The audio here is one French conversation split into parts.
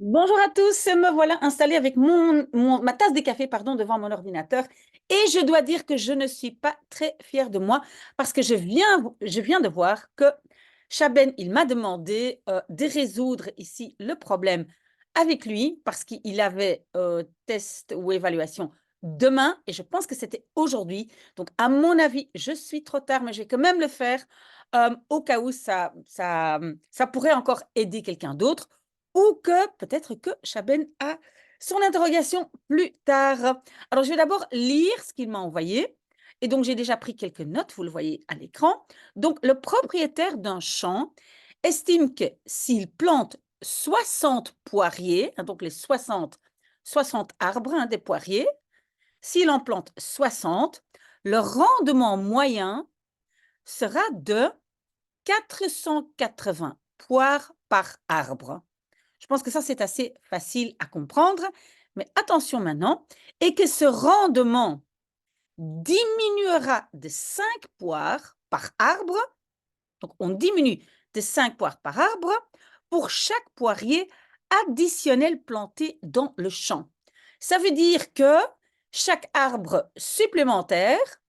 Bonjour à tous, me voilà installée avec ma tasse de café pardon, devant mon ordinateur et je dois dire que je ne suis pas très fière de moi parce que je viens de voir que Chaben, il m'a demandé de résoudre ici le problème avec lui parce qu'il avait test ou évaluation demain et je pense que c'était aujourd'hui. Donc à mon avis, je suis trop tard, mais je vais quand même le faire au cas où ça pourrait encore aider quelqu'un d'autre ou que peut-être que Chaben a son interrogation plus tard. Alors, je vais d'abord lire ce qu'il m'a envoyé. Et donc, j'ai déjà pris quelques notes, vous le voyez à l'écran. Donc, le propriétaire d'un champ estime que s'il plante 60 poiriers, hein, donc les 60 arbres, hein, des poiriers, s'il en plante 60, le rendement moyen sera de 480 poires par arbre. Je pense que ça, c'est assez facile à comprendre. Mais attention maintenant, et que ce rendement diminuera de 5 poires par arbre. Donc, on diminue de 5 poires par arbre pour chaque poirier additionnel planté dans le champ. Ça veut dire que chaque arbre supplémentaire,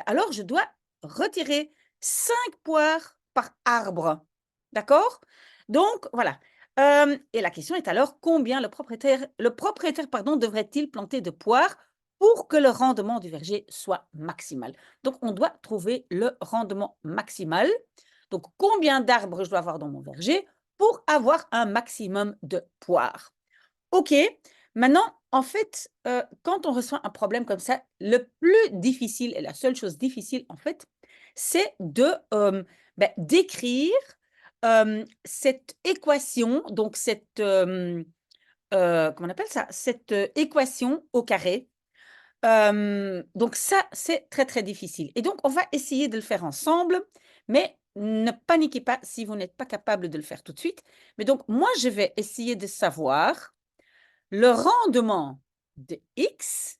alors je dois retirer 5 poires par arbre. D'accord? Donc, voilà. Et la question est alors, combien le propriétaire devrait-il planter de poires pour que le rendement du verger soit maximal? Donc, on doit trouver le rendement maximal. Donc, combien d'arbres je dois avoir dans mon verger pour avoir un maximum de poires? OK. Maintenant, en fait, quand on reçoit un problème comme ça, le plus difficile et la seule chose difficile, en fait, c'est d'écrire cette équation, donc comment on appelle ça? Cette équation au carré. Donc ça, c'est très, très difficile. Et donc, on va essayer de le faire ensemble, mais ne paniquez pas si vous n'êtes pas capable de le faire tout de suite. Mais donc, moi, je vais essayer de savoir le rendement de X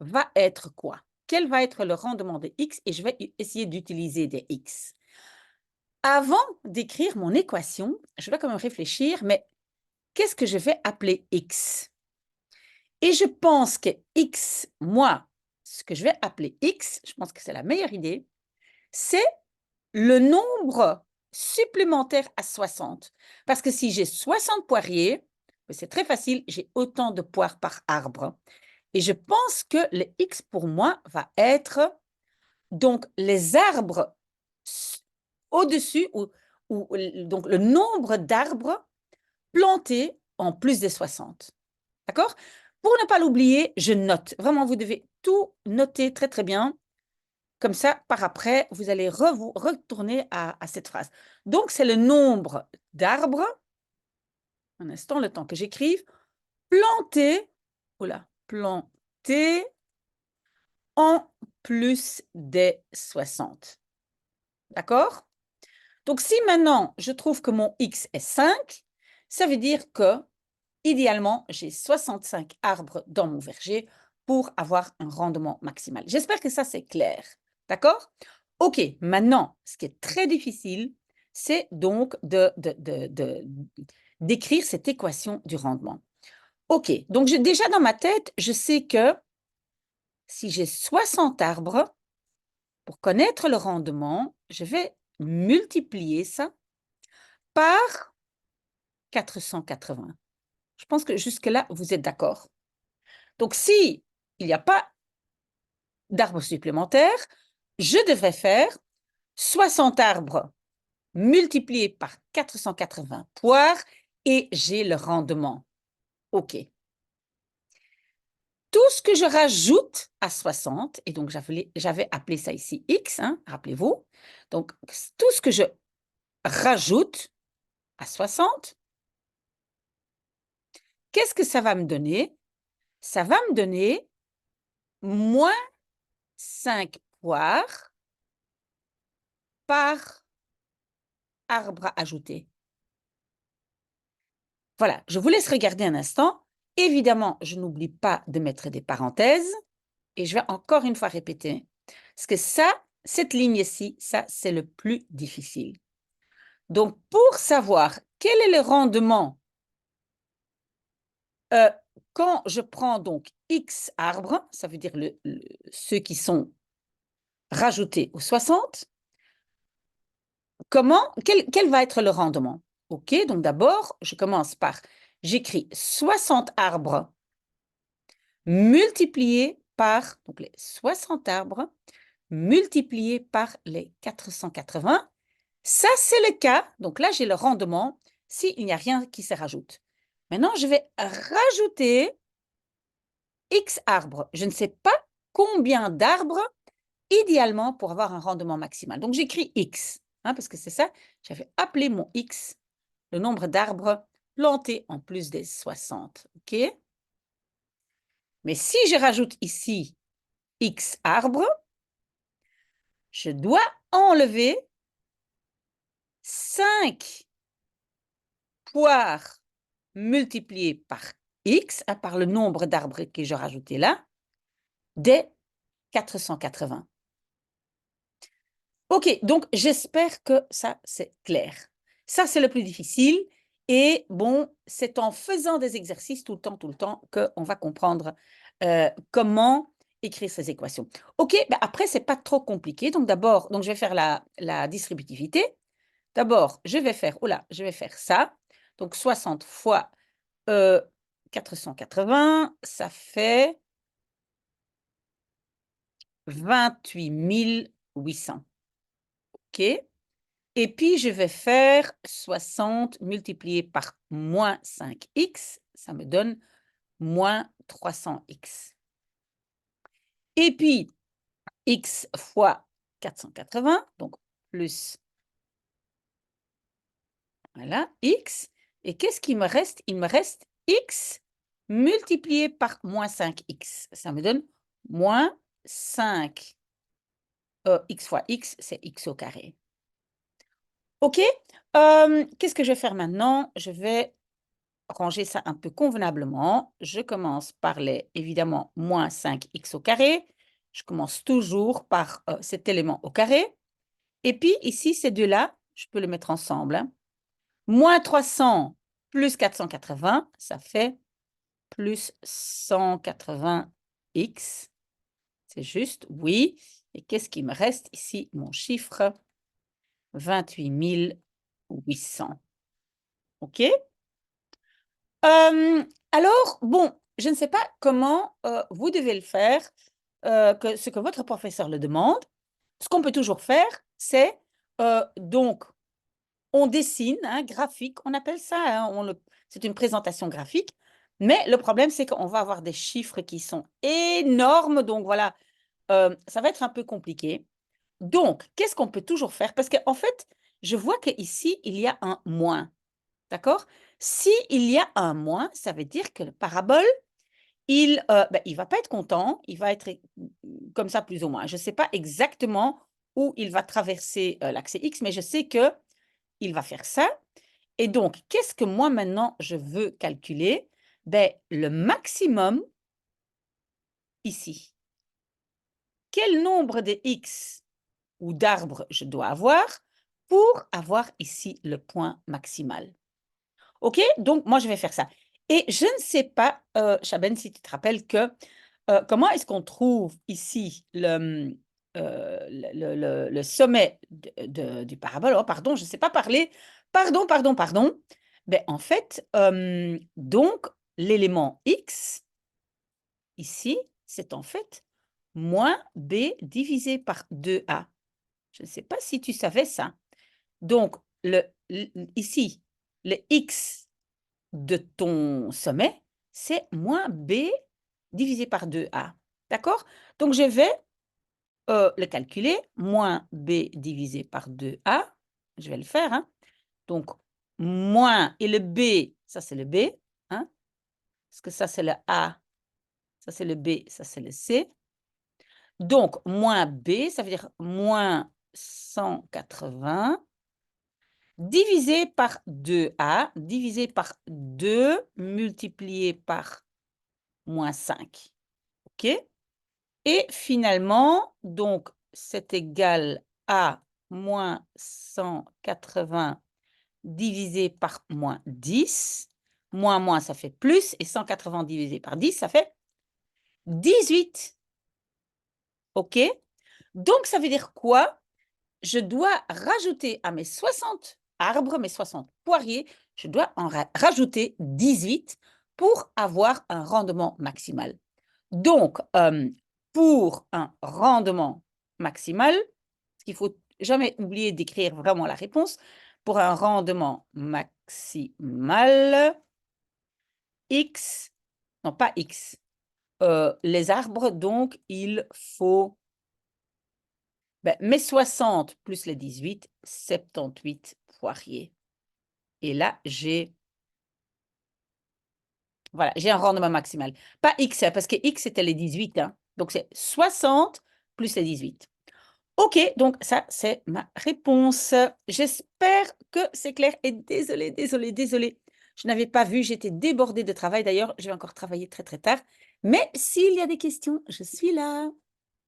va être quoi? Quel va être le rendement de X? Et je vais essayer d'utiliser des X. Avant d'écrire mon équation, je vais quand même réfléchir, mais qu'est-ce que je vais appeler X? Et je pense que X, moi, ce que je vais appeler X, je pense que c'est la meilleure idée, c'est le nombre supplémentaire à 60. Parce que si j'ai 60 poiriers, c'est très facile, j'ai autant de poires par arbre. Et je pense que le X pour moi va être donc les arbres au-dessus, ou donc le nombre d'arbres plantés en plus de 60. D'accord? Pour ne pas l'oublier, je note. Vraiment, vous devez tout noter très, très bien. Comme ça, par après, vous allez retourner à cette phrase. Donc, c'est le nombre d'arbres, un instant, le temps que j'écrive, plantés, plantés en plus des 60. D'accord? Donc, si maintenant, je trouve que mon X est 5, ça veut dire que, idéalement, j'ai 65 arbres dans mon verger pour avoir un rendement maximal. J'espère que ça, c'est clair. D'accord? OK, maintenant, ce qui est très difficile, c'est donc d'écrire cette équation du rendement. OK, donc déjà dans ma tête, je sais que si j'ai 60 arbres, pour connaître le rendement, je vais multiplier ça par 480. Je pense que jusque-là, vous êtes d'accord. Donc, si il n'y a pas d'arbres supplémentaires, je devrais faire 60 arbres multipliés par 480 poires et j'ai le rendement. OK. Tout ce que je rajoute à 60, et donc j'avais appelé ça ici X, hein, rappelez-vous. Donc, tout ce que je rajoute à 60, qu'est-ce que ça va me donner? Ça va me donner moins 5 poires par arbre ajouté. Voilà, je vous laisse regarder un instant. Évidemment, je n'oublie pas de mettre des parenthèses et je vais encore une fois répéter. Parce que ça, cette ligne-ci, ça, c'est le plus difficile. Donc, pour savoir quel est le rendement quand je prends donc X arbres, ça veut dire ceux qui sont rajoutés aux 60, quel va être le rendement? OK, donc d'abord, je commence par, j'écris 60 arbres multipliés par, donc les 60 arbres multipliés par les 480. Ça, c'est le cas. Donc là, j'ai le rendement s'il n'y a rien qui se rajoute. Maintenant, je vais rajouter X arbres. Je ne sais pas combien d'arbres, idéalement, pour avoir un rendement maximal. Donc, j'écris X, parce que c'est ça. J'avais appelé mon X, le nombre d'arbres plantés en plus des 60. OK? Mais si je rajoute ici X arbres, je dois enlever 5 poires multipliées par X, par le nombre d'arbres que je rajoutais là, des 480. OK, donc j'espère que ça, c'est clair. Ça, c'est le plus difficile. Et bon, c'est en faisant des exercices tout le temps, qu'on va comprendre comment écrire ces équations. OK, ben après, ce n'est pas trop compliqué. Donc d'abord, je vais faire la distributivité. D'abord, je vais faire ça. Donc 60 fois 480, ça fait 28 800. OK? Et puis, je vais faire 60 multiplié par moins 5x, ça me donne moins 300x. Et puis, x fois 480, donc plus, voilà, x. Et qu'est-ce qu'il me reste? Il me reste x multiplié par moins 5x. Ça me donne moins 5. X fois x, c'est x au carré. OK? Qu'est-ce que je vais faire maintenant? Je vais ranger ça un peu convenablement. Je commence par évidemment, moins 5x au carré. Je commence toujours par cet élément au carré. Et puis, ici, ces deux-là, je peux les mettre ensemble. Moins 300 plus 480, ça fait plus 180x. C'est juste, oui. Et qu'est-ce qui me reste ici? Mon chiffre, 28 800. OK? Alors, bon, je ne sais pas comment vous devez le faire, ce que votre professeur le demande. Ce qu'on peut toujours faire, c'est donc, on dessine un graphique, on appelle ça, c'est une présentation graphique, mais le problème, c'est qu'on va avoir des chiffres qui sont énormes, donc voilà, ça va être un peu compliqué. Donc, qu'est-ce qu'on peut toujours faire? Parce qu'en fait, je vois qu'ici, il y a un moins. D'accord? S'il y a un moins, ça veut dire que le parabole, il ne va pas être content, il va être comme ça plus ou moins. Je ne sais pas exactement où il va traverser l'axe X, mais je sais qu'il va faire ça. Et donc, qu'est-ce que moi maintenant je veux calculer? Le maximum ici. Quel nombre de X ou d'arbres je dois avoir pour avoir ici le point maximal? OK? Donc, moi, je vais faire ça. Et je ne sais pas, Chaben, si tu te rappelles comment est-ce qu'on trouve ici le sommet du parabole? Oh, pardon, je ne sais pas parler. Pardon. En fait, donc, l'élément x, ici, c'est en fait moins b divisé par 2a. Je ne sais pas si tu savais ça. Donc, ici, le x de ton sommet, c'est moins b divisé par 2a. D'accord? Donc, je vais le calculer. Moins b divisé par 2a. Je vais le faire. Donc, moins, et le b, ça c'est le b. Parce que ça c'est le a, ça c'est le b, ça c'est le c. Donc, moins b, ça veut dire moins 180 divisé par 2a, divisé par 2 multiplié par moins 5. OK? Et finalement, donc, c'est égal à moins 180 divisé par moins 10. moins, moins, ça fait plus. Et 180 divisé par 10, ça fait 18. OK? Donc, ça veut dire quoi? Je dois rajouter à mes 60 arbres, mes 60 poiriers, je dois en rajouter 18 pour avoir un rendement maximal. Donc, pour un rendement maximal, il ne faut jamais oublier d'écrire vraiment la réponse, pour un rendement maximal, X, non pas X, les arbres, donc il faut mes 60 plus les 18, 78 poiriers. Et là, voilà, j'ai un rendement maximal. Pas X, hein, parce que X, c'était les 18. Hein. Donc, c'est 60 plus les 18. OK, donc ça, c'est ma réponse. J'espère que c'est clair. Et désolée, désolée, désolée. Je n'avais pas vu, j'étais débordée de travail. D'ailleurs, je vais encore travailler très, très tard. Mais s'il y a des questions, je suis là.